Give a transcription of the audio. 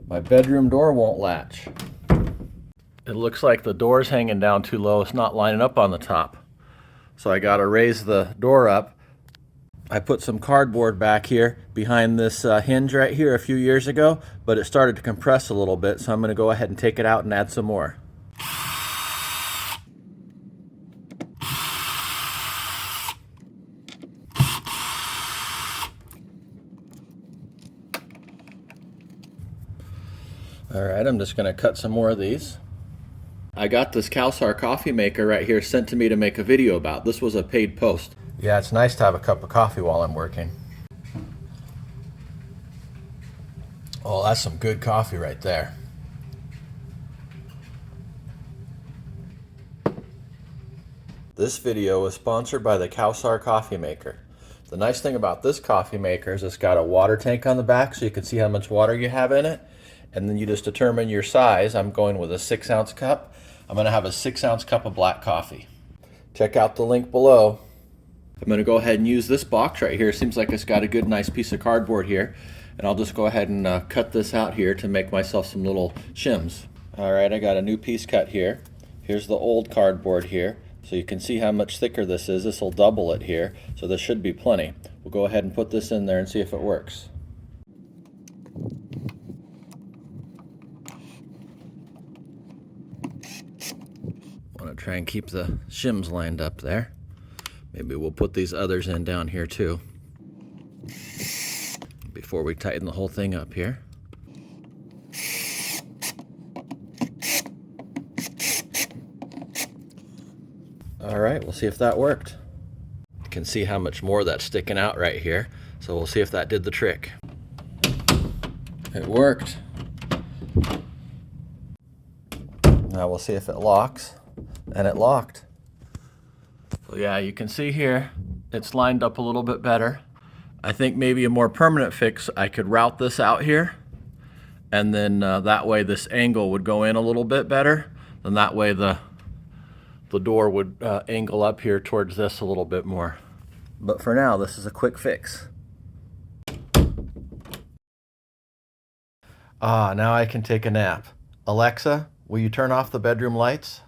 My bedroom door won't latch. It looks like the door's hanging down too low. It's not lining up on the top. So I gotta raise the door up. I put some cardboard back here behind this hinge right here a few years ago, but it started to compress a little bit, so I'm gonna go ahead and take it out and add some more. All right, I'm just gonna cut some more of these. I got this COWSAR coffee maker right here sent to me to make a video about. This was a paid post. Yeah, it's nice to have a cup of coffee while I'm working. Oh, that's some good coffee right there. This video is sponsored by the COWSAR coffee maker. The nice thing about this coffee maker is it's got a water tank on the back so you can see how much water you have in it. And then you just determine your size. I'm going with a 6-ounce cup. I'm gonna have a 6-ounce cup of black coffee. Check out the link below. I'm gonna go ahead and use this box right here. Seems like it's got a good nice piece of cardboard here. And I'll just go ahead and cut this out here to make myself some little shims. All right, I got a new piece cut here. Here's the old cardboard here. So you can see how much thicker this is. This will double it here. So this should be plenty. We'll go ahead and put this in there and see if it works. Want to try and keep the shims lined up there. Maybe we'll put these others in down here too before we tighten the whole thing up here. All right, we'll see if that worked. You can see how much more that's sticking out right here. So we'll see if that did the trick. It worked. Now we'll see if it locks. And it locked. So yeah, you can see here, it's lined up a little bit better. I think maybe a more permanent fix, I could route this out here, and then that way this angle would go in a little bit better, and that way the door would angle up here towards this a little bit more. But for now, this is a quick fix. Ah, now I can take a nap. Alexa, will you turn off the bedroom lights?